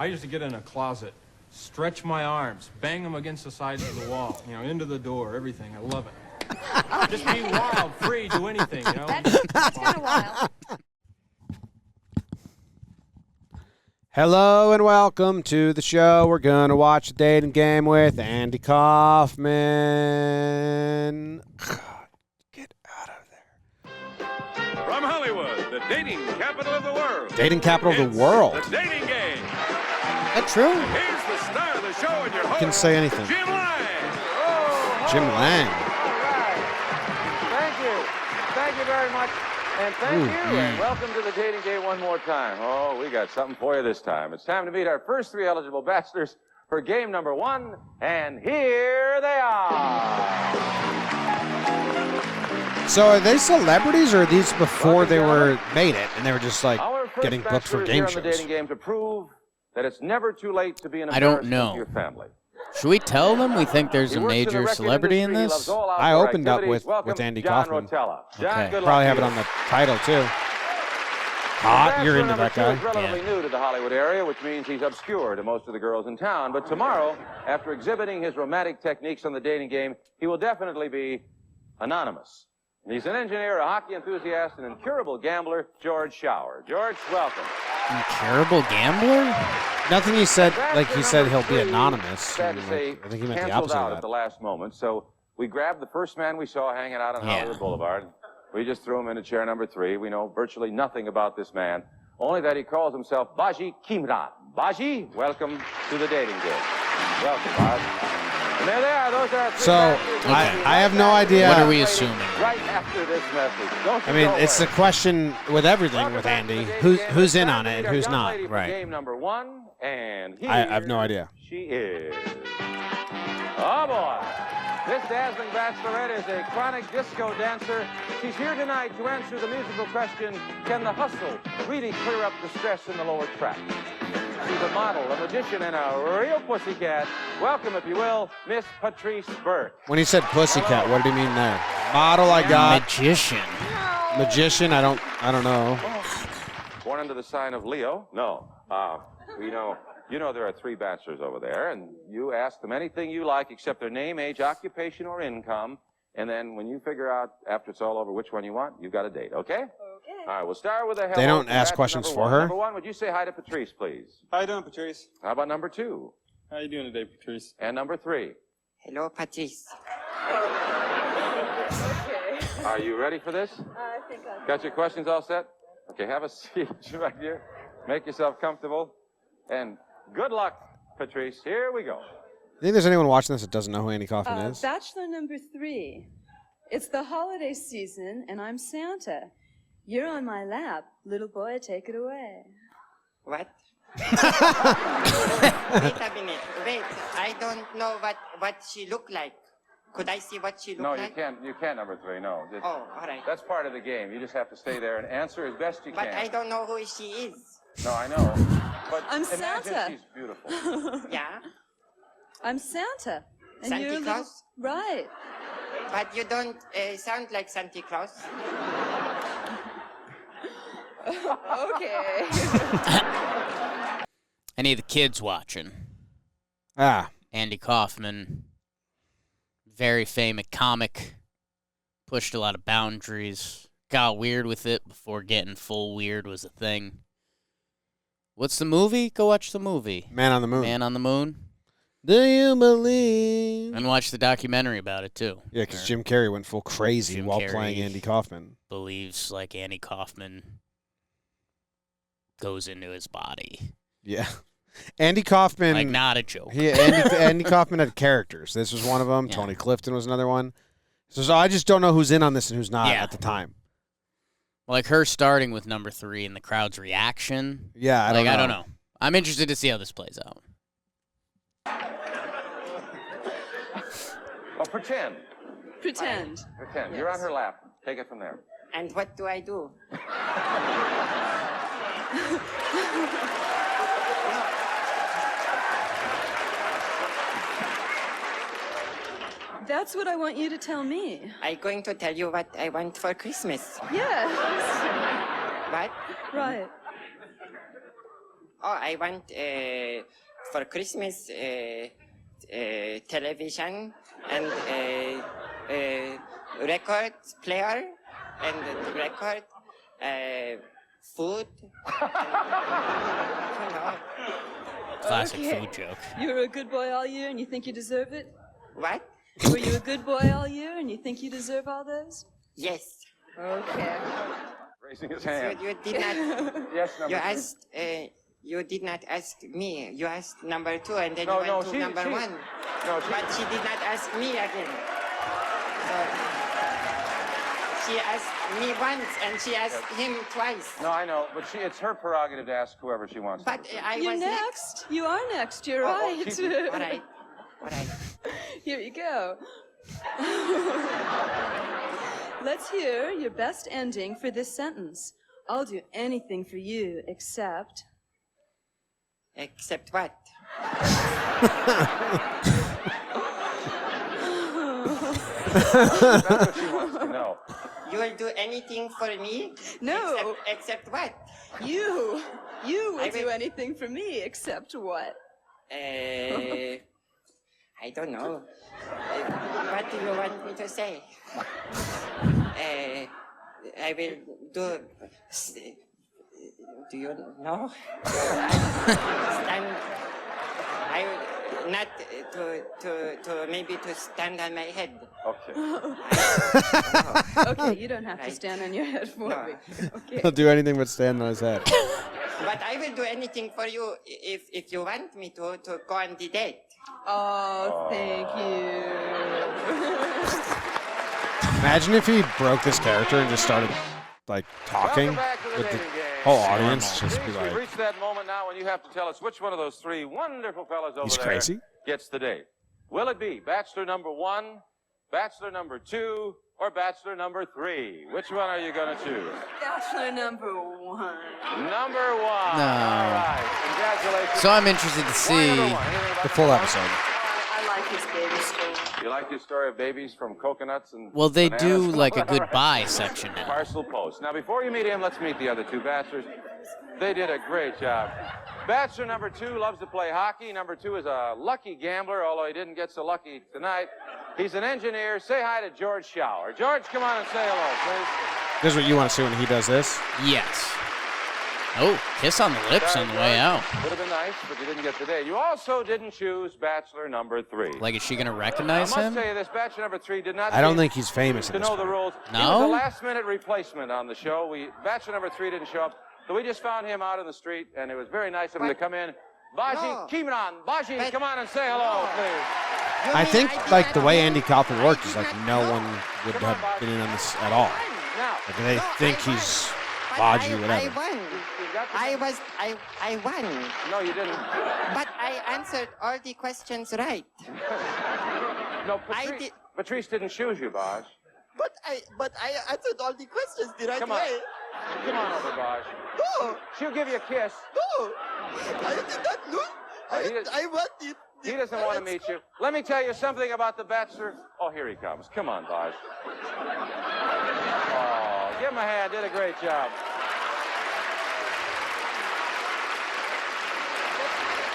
I used to get in a closet, stretch my arms, bang them against the sides of the wall, you know, into the door, everything. I love it. Just be wild, free, do anything, you know? That's kind of wild. Hello and welcome to the show. We're going to watch the dating game with Andy Kaufman. Get out of there. From Hollywood, the dating capital of the world. Dating capital of the world. The dating game. That's true. Here's the star of the show and your host. You can say anything. Jim Lang. Jim Lang. All right. Thank you. Thank you very much. And thank you, and welcome to the dating game one more time. Oh, we got something for you this time. It's time to meet our first three eligible bachelors for game number one, and here they are. So are they celebrities, or are these before they were made it, and they were just like getting booked for game shows? Our first bachelor is here on the dating game to prove that it's never too late to be an I don't embarrassment know. to your family. Should we tell them we think there's a major celebrity in this? I opened up with Andy Kaufman. Okay. Probably have it on the title, too. Hot, you're into that guy. He's relatively new to the Hollywood area, which means he's obscure to most of the girls in town. But tomorrow, after exhibiting his romantic techniques on the dating game, he will definitely be anonymous. He's an engineer, a hockey enthusiast, an incurable gambler, George Shower. George, welcome. Incurable gambler? Nothing he said, like he said he'll be anonymous. Sad to say, I think he meant the canceled opposite out of at that. the last moment. So we grabbed the first man we saw hanging out on Hollywood Boulevard. We just threw him into chair number 3. We know virtually nothing about this man, only that he calls himself Baji Kimran. Baji, welcome to the dating game. Welcome, Baji. And there they are. Those are So, I have no idea. What are we assuming? Right after this message. Don't you I mean, go it's the away. question with everything with Andy. Who's in on it and who's not? Right. Game number 1, and I have no idea. she is. Oh, boy. This dazzling Bachelorette is a chronic disco dancer. She's here tonight to answer the musical question, can the hustle really clear up the stress in the lower tract? She's a model, a magician, and a real pussycat. Welcome, if you will, Miss Patrice Burke. When he said pussycat, what did he mean there? Model, I got. Magician. Magician, I don't know. Born under the sign of Leo? No. You know there are 3 bachelors over there, and you ask them anything you like except their name, age, occupation, or income. And then when you figure out, after it's all over, which one you want, you've got a date, okay? Okay. All right, we'll start with a hello. They don't to ask bachelor questions number for one. her? Number 1, would you say hi to Patrice, please? How you doing, Patrice? How about number 2? How you doing today, Patrice? And number 3? Hello, Patrice. Are you ready for this? I think I'm... Got your questions all set? Okay, have a seat right here. Make yourself comfortable. And good luck, Patrice. Here we go. You think there's anyone watching this that doesn't know who Andy Kaufman is? Bachelor number 3. It's the holiday season, and I'm Santa. You're on my lap. Little boy, take it away. What? Wait a minute. Wait. I don't know what she looked like. Could I see what she looked No, like? you can't, number 3, no. Oh, all right. That's part of the game. You just have to stay there and answer as best you can. But I don't know who she is. No, I know. But I'm imagine Santa. she's beautiful. Yeah? I'm Santa. And Santa you're Claus? Right. But you don't sound like Santa Claus. Okay. Any of the kids watching? Ah, Andy Kaufman, very famous comic, pushed a lot of boundaries, got weird with it before getting full weird was a thing. What's the movie? Go watch the movie. Man on the Moon. Man on the Moon. Do you believe? And watch the documentary about it, too. Yeah, because Jim Carrey went full crazy Jim while Carrey playing Andy Kaufman. believes, like, Andy Kaufman goes into his body. Yeah. Andy Kaufman. Like, not a joke. Andy Kaufman had characters. This was one of them. Yeah. Tony Clifton was another one. So I just don't know who's in on this and who's not Yeah. at the time. Like, her starting with number 3 and the crowd's reaction. Yeah, I don't know. I'm interested to see how this plays out. Oh, pretend. Pretend. Pretend. You're on her lap. Take it from there. And what do I do? That's what I want you to tell me. I'm going to tell you what I want for Christmas. Yes. What? Right. Oh, I want for Christmas television and record player and record food. Classic Okay. food joke. You were a good boy all year and you think you deserve it? What? Were you a good boy all year and you think you deserve all those? Yes. Okay. Raising his So hand. you did not. Yes, number You two. asked. You did not ask me. You asked number 2, and then No, you no, went to number 1. No, she, But she did not ask me again. So she asked me once, and she asked him twice. No, I know, but it's her prerogative to ask whoever she wants. But I You're was next. You are next. You're Oh, right. All right. All right. Here you go. Let's hear your best ending for this sentence. I'll do anything for you except... Except what? That's what she wants to know. You will do anything for me? No. Except what? You will I do will- anything for me except what? I don't know. What do you want me to say? I will do. Do you know? Stand. I will not to maybe to stand on my head. Okay. Okay, you don't have to Right. stand on your head for No. me. Okay. He'll do anything but stand on his head. But I will do anything for you if you want me to go on the date. Oh, thank you. Imagine if he broke this character and just started like talking Welcome back to the with the dating game. whole audience. Just be Denise, we've like, reached that moment now when you have to tell us which one of those three wonderful fellas over He's there crazy. gets the date. Will it be Bachelor number 1, Bachelor number 2, or Bachelor number 3? Which one are you going to choose? Bachelor number 1. Number 1. No. All right. Congratulations. So I'm interested to Why see. number 1? Anything about the full number episode. I like his baby story. 1? You like his story of babies from coconuts and Well, they bananas? do like a All right. goodbye section now. Parcel post. Now, before you meet him, let's meet the other two bachelors. They did a great job. Bachelor number 2 loves to play hockey. Number 2 is a lucky gambler, although he didn't get so lucky tonight. He's an engineer. Say hi to George Shower. George, come on and say hello, please. this is what you want to see when he does this. Yes. Oh, kiss on the lips on the way out. Would have been nice, but you didn't get the date. You also didn't choose Bachelor number 3. Like, is she gonna I recognize must him? tell you this, Bachelor number 3 did not I don't seem think he's famous at to this know the point. rules. He No? was a last-minute replacement on the show. Bachelor number 3 didn't show up, so we just found him out in the street, and it was very nice of him to come in. Baji, No. Kimran, Baji, But- come on and say hello, please. You I mean think did like not the way know? Andy Kaufman worked is I like did no not one know. would Come on, have Bob. been in on this at all. Now, Like they No, think I he's But Baji, I whatever. won. you got the- I won. No, you didn't. But I answered all the questions right. No, I Patrice, did- Patrice didn't choose you, Baj. But I answered all the questions the right Come on. Come on over, Baj. No, She'll give you a kiss. no. I did not lose. he did- want it. He doesn't want to meet you. Let me tell you something about the Bachelor. Oh, here he comes. Come on, Baj. Oh, give him a hand. Did a great job.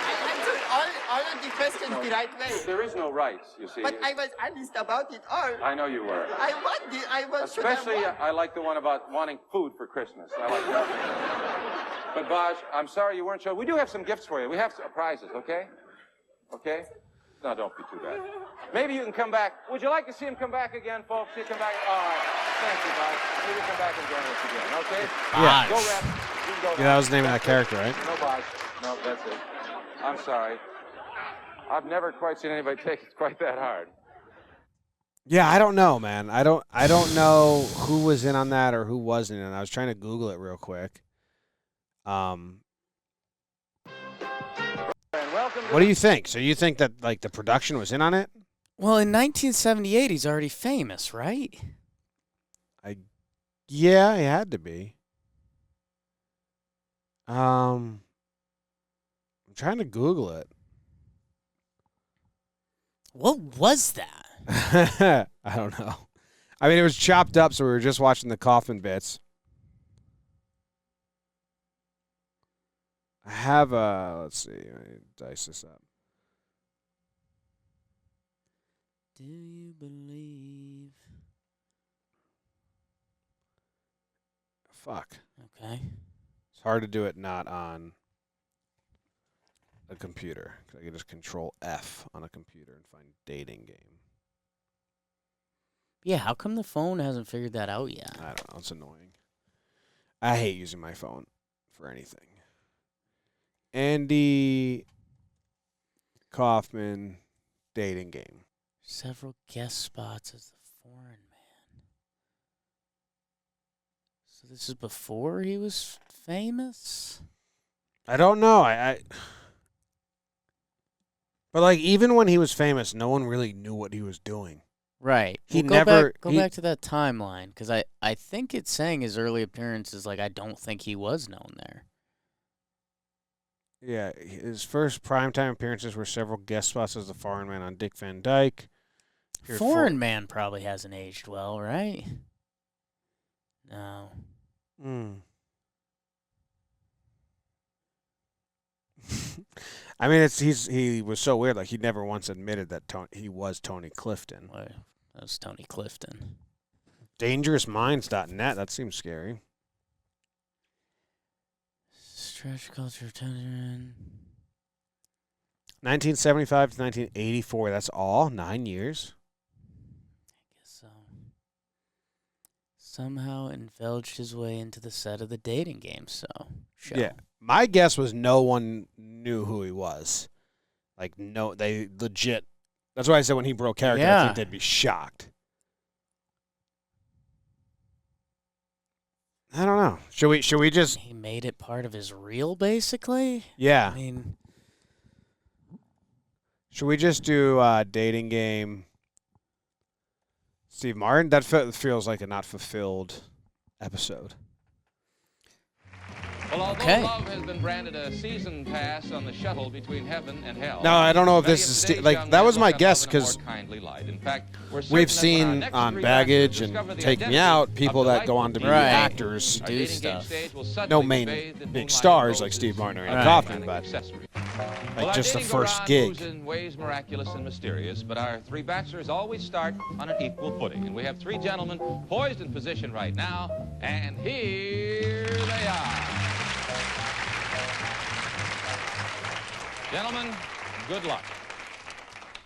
I answered all of the questions the right way. There is no rights, you see. But I was honest about it all. I know you were. I was Especially, I like the one about wanting food for Christmas. I like that. But, Baj, I'm sorry you weren't chosen. We do have some gifts for you. We have some prizes, okay? Okay? No, don't be too bad. Maybe you can come back. Would you like to see him come back again, folks? You come back. All right. Thank you, Baj. Maybe come back and join us again, okay? Yeah. Go, Rep. You can go Yeah, now. that was the name of that character, right? No, Baj. No, that's it. I'm sorry. I've never quite seen anybody take it quite that hard. Yeah, I don't know, man. I don't know who was in on that or who wasn't, and I was trying to Google it real quick. And welcome to What do you think? So you think that like the production was in on it? Well, in 1978, he's already famous, right? Yeah, it had to be. I'm trying to Google it. What was that? I don't know. I mean, it was chopped up, so we were just watching the Kaufman bits. I have a. Let's see. Let me dice this up. Do you believe? Fuck. Okay. It's hard to do it not on a computer. 'Cause I can just control F on a computer and find dating game. Yeah, how come the phone hasn't figured that out yet? I don't know. It's annoying. I hate using my phone for anything. Andy Kaufman dating game. Several guest spots as the foreign man. So this is before he was famous? I don't know. But like even when he was famous, no one really knew what he was doing. Right. He Well, never go back to that timeline, because I think it's saying his early appearances, like, I don't think he was known there. Yeah, his first primetime appearances were several guest spots as the foreign man on Dick Van Dyke. Foreign man probably hasn't aged well, right? No. I mean, he was so weird. Like he never once admitted that he was Tony Clifton. Well, that was Tony Clifton. DangerousMinds.net. That seems scary. Stretch culture tension. 1975 to 1984. That's all. 9 years. I guess so. Somehow indulged his way into the set of the dating game show. Yeah. My guess was no one knew who he was. Like, no, they legit. That's why I said when he broke character, I think they'd be shocked. I don't know. Should we just? He made it part of his reel, basically. Yeah. I mean, should we just do dating game? Steve Martin. That feels like a not fulfilled episode. Well, although Okay. love has been branded a season pass on the shuttle between heaven and hell. No, I don't know if many this of is today's like young that men was my look at guess love in a more because kindly light. In fact, we're certain we've that when our seen next on three Baggage bachelors and discover the Take Me identity Out of people the that go life on to be Right. actors. Our Do dating game stuff. stage will No suddenly main be bathed in big moonlight stars and like Steve roses, Martin or a Andy Kaufman, romantic but accessory. like Well, our just the dating first garage gig. moves in ways miraculous and mysterious, but our three bachelors always start on an equal footing. And we have three gentlemen poised in position right now, and here they are. Gentlemen, good luck.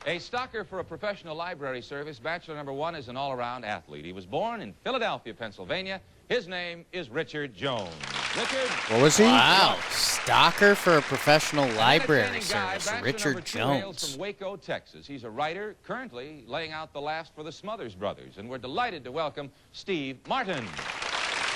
A stalker for a professional library service, Bachelor number one is an all-around athlete. He was born in Philadelphia, Pennsylvania. His name is Richard Jones. Richard? What was he? wow. Stalker for a professional library Entertaining guy, service, Bachelor Richard number two hails Jones. from Waco, Texas. He's a writer, currently laying out the last for the Smothers Brothers. And we're delighted to welcome Steve Martin.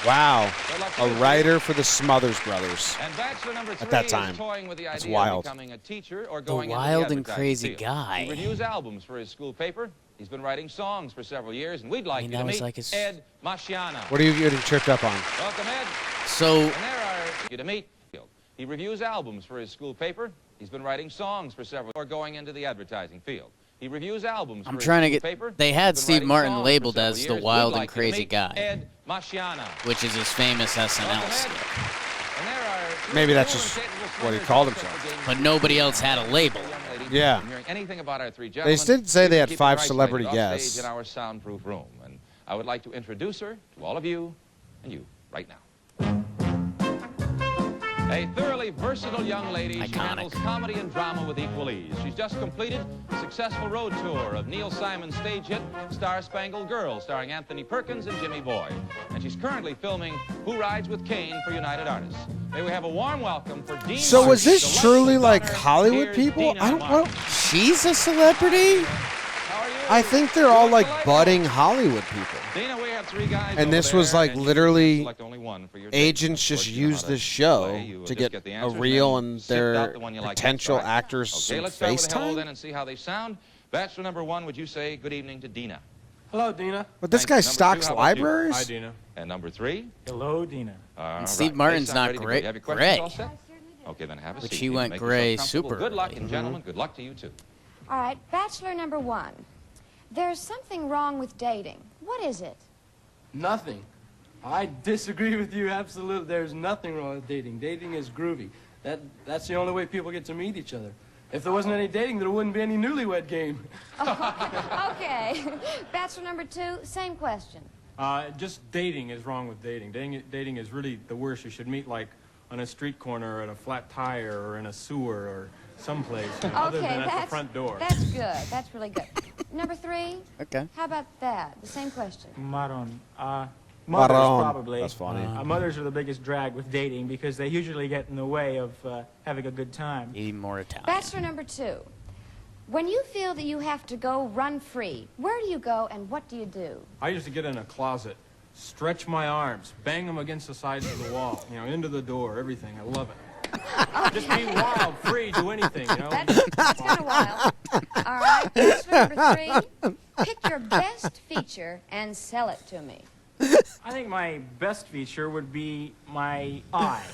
Wow, Good luck to a you, Steve. writer for the Smothers Brothers. And Bachelor number three that time. is toying with the That's idea wild. of becoming a teacher or The going into wild the and advertising crazy field. guy. He reviews albums for his school paper. He's been writing songs for several years, and we'd like mean, you that to was meet like his- Ed Masciano. What are you getting tripped up on? Welcome, Ed. So, And there are you to meet. He reviews albums for his school paper. He's been writing songs for several or going into the advertising field. He reviews albums I'm for his trying to school get- paper. they had He's been Steve writing Martin songs for labeled several as the years. We'd wild and like you to crazy meet guy. Ed Masciano. which is his famous SNL Welcome, Ed. skit. And there are Maybe that's two just incapable what he swimmers called who set himself. the game But nobody else had a label. young lady. Yeah. From hearing anything about our three They gentlemen, did say they had keep 5 her celebrity isolated off guests. stage in our soundproof room, and I would like to introduce her to all of you and you right now. A thoroughly versatile young lady, she Iconic. handles comedy and drama with equal ease. She's just completed a successful road tour of Neil Simon's stage hit, Star Spangled Girl, starring Anthony Perkins and Jimmy Boy. And she's currently filming Who Rides with Cain for United Artists. May we have a warm welcome for Dean So was Martin, this delightful truly like daughter. Hollywood Here's people? Dina I don't know. Martin. She's a celebrity? How are you? I think they're all You like look budding delightful. Hollywood people. Dina, we have 3 guys And over this was there, like and you literally select only one for your date. Agents Of just course, you know use how this to show play. You will to just get the a answers reel and and sift out their the one you like potential best, right? actors Okay, some let's start with the hello FaceTime. then and see how they sound. Bachelor number 1, would you say good evening to Dina? Hello, Dina. But this Thanks. guy Number 2, stocks how about you? libriaries? Hi, Dina. And number 3? Hello, Dina. All Steve right. Martin's They sound not ready to go. gray- You have your questions gray. all set? Okay, then have a But seat. she You can went make gray yourself comfortable. super Good luck, early. and gentlemen, good luck to you too. All right, Bachelor number 1. There's something wrong with dating. What is it? Nothing. I disagree with you absolutely. There's nothing wrong with dating. Dating is groovy. That's the only way people get to meet each other. If there wasn't any dating, there wouldn't be any newlywed game. Okay. Bachelor number 2, same question. Just dating is wrong with dating. Dating is really the worst. You should meet like on a street corner or at a flat tire or in a sewer or someplace, other than at the front door. That's good. That's really good. Number 3. Okay. How about that? The same question. Maron. Maron. Mothers, probably. That's funny. Mothers are the biggest drag with dating because they usually get in the way of having a good time. Eat more Italian. Bachelor number 2. When you feel that you have to go run free, where do you go and what do you do? I used to get in a closet, stretch my arms, bang them against the sides of the wall, into the door, everything. I love it. Just be wild, free, do anything, That's kind of wild. All right, Bachelor number 3. Pick your best feature and sell it to me. I think my best feature would be my eye.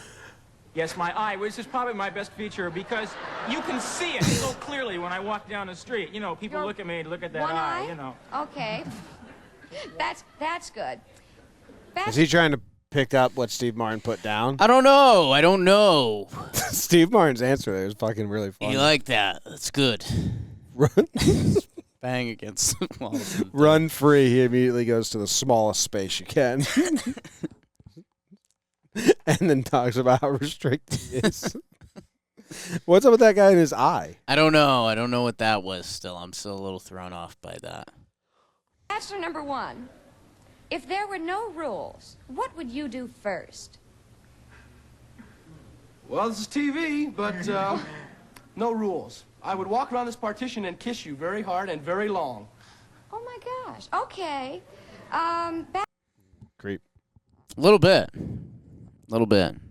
Yes, my eye, which is probably my best feature because you can see it so clearly when I walk down the street. People look at me, look at that One eye, Okay. That's good. Is he trying to pick up what Steve Martin put down? I don't know. Steve Martin's answer there is fucking really funny. You like that? That's good. Run, Bang against the wall. run free. He immediately goes to the smallest space you can. And then talks about how restricted he is. What's up with that guy in his eye? I don't know. I don't know what that was still. I'm still a little thrown off by that. Bachelor number 1. If there were no rules, what would you do first? Well, this is TV, but no rules. I would walk around this partition and kiss you very hard and very long. Oh my gosh. Okay. Creep. A little bit.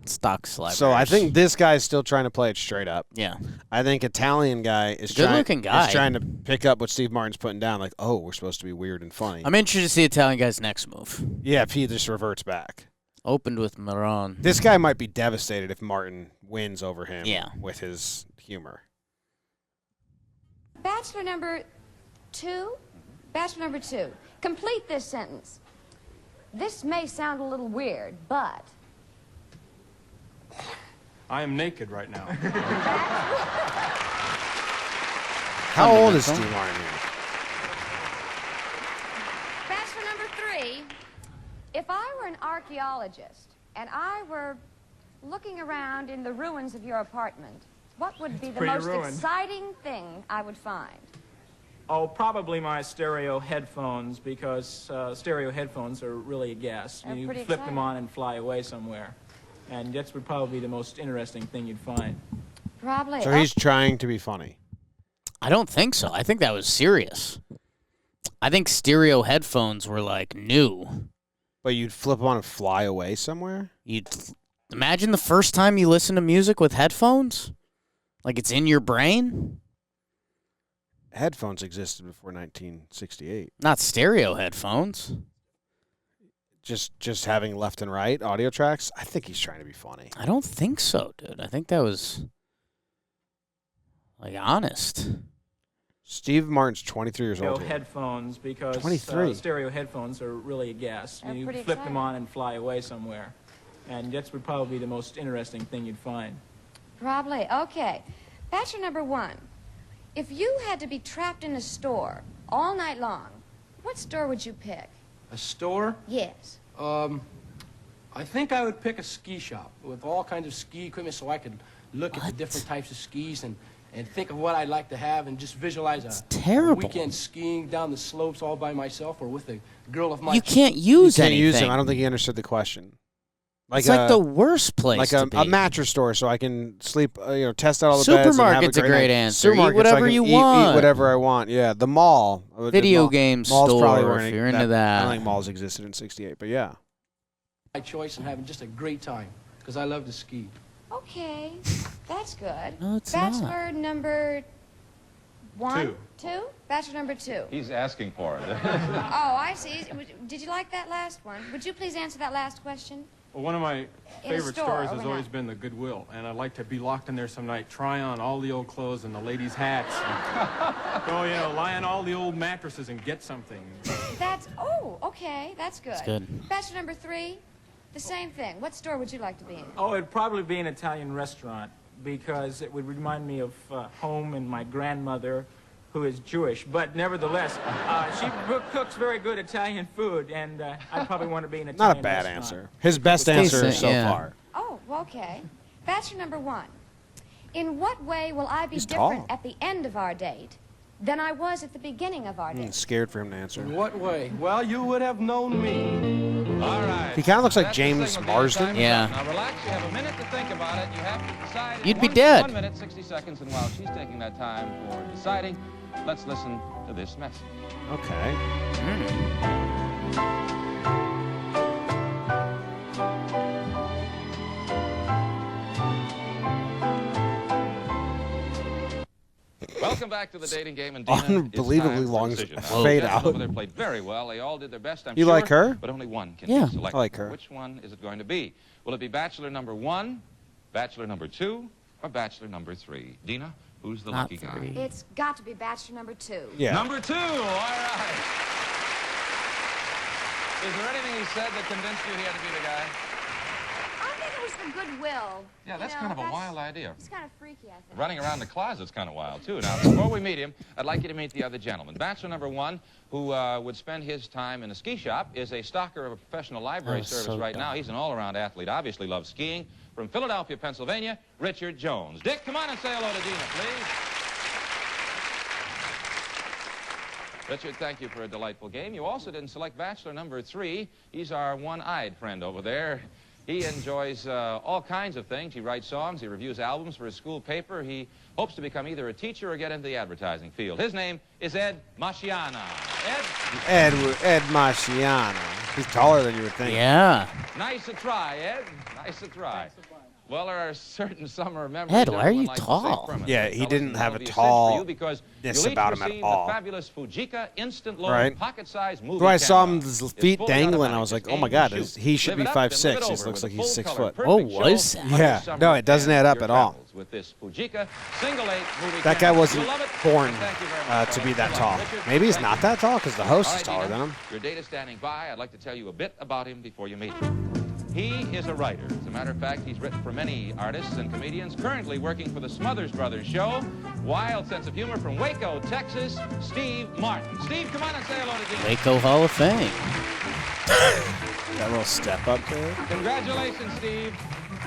Stock slap. So I think this guy's still trying to play it straight up. Yeah. I think Italian guy is Good-looking guy. is trying to pick up what Steve Martin's putting down. Like, oh, we're supposed to be weird and funny. I'm interested to see Italian guy's next move. Yeah, if he just reverts back. Opened with Maron. This guy might be devastated if Martin wins over him with his humor. Bachelor number 2. Bachelor number 2. Complete this sentence. This may sound a little weird, but... I am naked right now. How old is Steve Martin? Bachelor number 3. If I were an archaeologist and I were looking around in the ruins of your apartment, what would be the most exciting thing I would find? Oh, probably my stereo headphones because stereo headphones are really a gas. They're You pretty flip them exciting. on and fly away somewhere. And that would probably be the most interesting thing you'd find. Probably. So he's trying to be funny. I don't think so. I think that was serious. I think stereo headphones were like new. But you'd flip them on and fly away somewhere? You'd imagine the first time you listen to music with headphones? Like it's in your brain? Headphones existed before 1968. Not stereo headphones. Just having left and right audio tracks? I think he's trying to be funny. I don't think so, dude. I think that was like honest. Steve Martin's 23 years old. Headphones because 23. Stereo headphones are really a gas. They're You pretty flip them exciting. on and fly away somewhere. And that would probably be the most interesting thing you'd find. Probably. Okay. Bachelor number 1. If you had to be trapped in a store all night long, what store would you pick? A store? Yes. I think I would pick a ski shop with all kinds of ski equipment so I could look at the different types of skis and think of what I'd like to have and just visualize a terrible. weekend skiing down the slopes all by myself or with a girl of my You can't use You can't anything. use him. I don't think he understood the question. It's like the worst place like to be. a mattress store, so I can sleep. Test out all the beds. And have Supermarket's a great night. answer. Eat Supermarket, so I whatever can you eat want. whatever I want. Yeah, the mall. Video game malls probably store, weren't if you're into that. I don't think malls existed in '68, but yeah. My choice and having just a great time because I love to ski. Okay. That's good. No, it's Bachelor number 1? 2. 2? Bachelor number 2. He's asking for it. Oh, I see. Did you like that last one? Would you please answer that last question? Well, one of my favorite store stories has overnight. always been the Goodwill, and I'd like to be locked in there some night, try on all the old clothes and the ladies' hats, and go, lie on all the old mattresses and get something. Okay. That's good. That's good. Bachelor number 3, the same thing. What store would you like to be in? Oh, it'd probably be an Italian restaurant because it would remind me of home and my grandmother, who is Jewish. But nevertheless, she cooks very good Italian food, and I probably want to be an Italian Not a bad restaurant. answer. His best answer so far. Oh, okay. Bachelor number 1. In what way will I be He's different tall. at the end of our date than I was at the beginning of our date? Scared for him to answer. In what way? Well, you would have known me. All right. He kind of looks like That's the James signal. Marsden. Time is Yeah. up. Now relax. You have a minute to think about it. You have to decide. in You'd be one- dead. 1 minute, 60 seconds, and while she's taking that time for deciding, let's listen to this message. Okay. Welcome back to the dating game, and Dina, Unbelievably it's time for long a decision. fade Now, out. over there played very well. They all did their best. I'm You sure, like her? But only one can Yeah. be selected. I like her. Which one is it going to be? Will it be Bachelor number 1, Bachelor number 2, or Bachelor number 3? Dina, who's the Not lucky guy? 3. It's got to be Bachelor number 2. Yeah. Number 2. All right. Is there anything he said that convinced you he had to be the guy? I think it was the goodwill. Yeah, that's You kind know, of a wild idea. It's kind of freaky, I think. Running around the closet's kind of wild, too. Now, before we meet him, I'd like you to meet the other gentleman. Bachelor number 1, who would spend his time in a ski shop, is a stalker of a professional library service so right dumb. now. He's an all-around athlete, obviously loves skiing. From Philadelphia, Pennsylvania, Richard Jones. Dick, come on and say hello to Dina, please. Richard, thank you for a delightful game. You also didn't select Bachelor number 3. He's our one-eyed friend over there. He enjoys all kinds of things. He writes songs. He reviews albums for his school paper. He hopes to become either a teacher or get into the advertising field. His name is Ed Masciana. Ed? Ed Masciano. He's taller than you would think. Yeah. Nice to try, Ed. Nice to try. Well, there are certain summer memories. Ed, why are everyone you likes to tall? save permanently. Yeah, he Fellas, didn't and have that'll a be cinch for you tall because ness you'll each about him at receive all. The fabulous Fujika instant load Right. pocket-sized movie So I saw him, camera. his It's feet fully dangling. automatic. I was like, It's oh my aim God, and shoot. he should Live be it up, then 5'6". live it He over looks with like a he's 6 full-color, foot. Oh, perfect was show that? under Yeah. summer No, it doesn't and add up your at all. travels with this Fujika single 8 movie That guy camera. wasn't You'll love it. born Thank you very much, to be that fellas. tall. Richard, Maybe he's thank not you. that tall because the host All is right, taller Dina, than him. your date is standing by. I'd like to tell you a bit about him before you meet him. He is a writer. As a matter of fact, he's written for many artists and comedians, currently working for the Smothers Brothers show. Wild sense of humor from Waco, Texas, Steve Martin. Steve, come on and say hello to Dina. Waco Hall of Fame. That little step up there. Congratulations, Steve.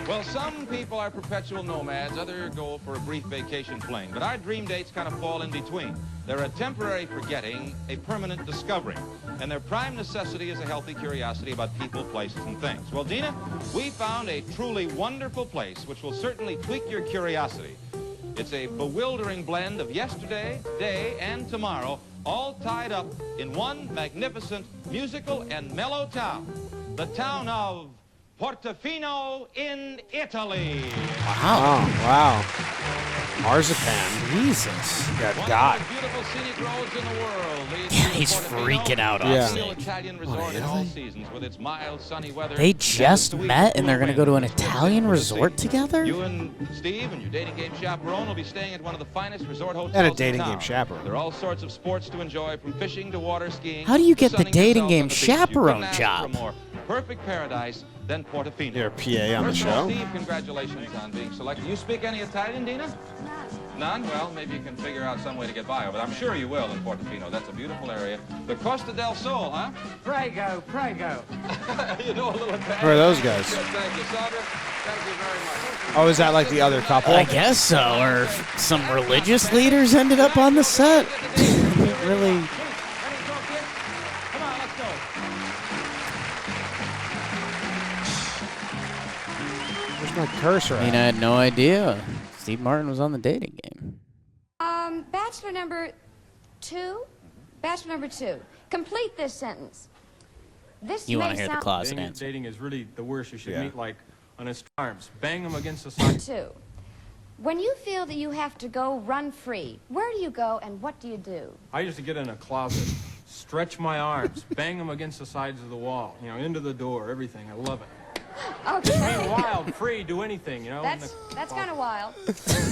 Well, some people are perpetual nomads, others go for a brief vacation fling. But our dream dates kind of fall in between. They're a temporary forgetting, a permanent discovering. And their prime necessity is a healthy curiosity about people, places, and things. Well, Dina, we found a truly wonderful place which will certainly tweak your curiosity. It's a bewildering blend of yesterday, today, and tomorrow, all tied up in one magnificent musical and mellow town. The town of Portofino in Italy. Oh, wow. Marzipan. Jesus. Good One God. of the beautiful scenic roads in the world leads Yeah, to he's Portofino, freaking out a off Yeah. real stage. Italian resort in all seasons with its mild, sunny weather. They and just the sweet, met and they're cool going to go to an wind. Italian resort together? You and Steve and your dating game chaperone will be staying at one of the finest resort hotels And a in dating town. game chaperone. There are all sorts of sports to enjoy, from fishing to water skiing. How do you to get the sunning dating yourself game on the beach. You chaperone couldn't ask job? for a more perfect paradise than Portofino. You're a PA on the First of all, show. Steve, congratulations on being selected. You speak any Italian, Dina? None? Well, maybe you can figure out some way to get by, but I'm sure you will in Portofino. That's a beautiful area. The Costa del Sol, huh? Prego, prego. You know a little Italian. Who are those guys? Good, thank you, Sandra. Thank you very much. Oh, is that like the other couple? I guess so. Or some religious leaders ended up on the set. Really? Ready to go, kids? Come on, let's go. Where's my cursor I mean, at? I had no idea Steve Martin was on the dating game. Bachelor number 2? Bachelor number 2. Complete this sentence. This You may want to hear the sound closet Dating, answer. dating is really the worst. You should Yeah. meet like on his arms, bang them against the side. 2. When you feel that you have to go run free, where do you go and what do you do? I used to get in a closet, stretch my arms, bang them against the sides of the wall, you know, into the door, everything. I love it. Just be Okay. wild, free, do anything, you know. in That's the- kind of wild.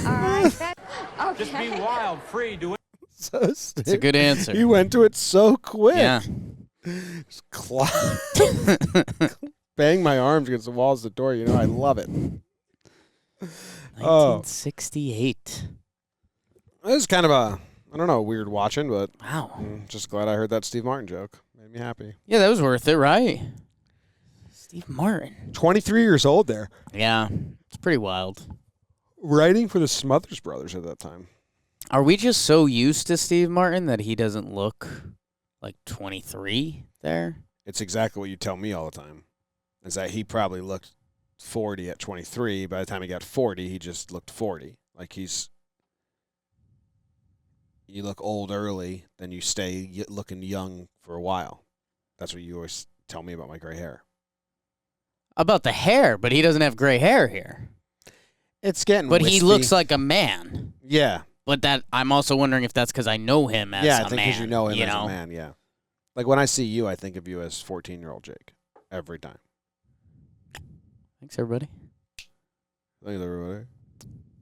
All right. Okay. Just be wild, free, do So It's a good answer. You went to it so quick. Yeah. Just bang my arms against the walls of the door. You know, I love it. 1968. This is kind of a, I don't know, weird watching, but Wow. I'm just glad I heard that Steve Martin joke. Made me happy. Yeah, that was worth it, right? Steve Martin. 23 years old there. Yeah, it's pretty wild. Writing for the Smothers Brothers at that time. Are we just so used to Steve Martin that he doesn't look like 23 there? It's exactly what you tell me all the time, is that he probably looked 40 at 23. By the time he got 40, he just looked 40. Like you look old early, then you stay looking young for a while. That's what you always tell me about my gray hair. About the hair, but he doesn't have gray hair here. It's getting But wispy. he looks like a man. Yeah. But that I'm also wondering if that's because I know him as a man. Yeah, I think because you know him as a man, yeah. Like when I see you, I think of you as 14-year-old Jake. Every time. Thanks, everybody. Thanks, everybody.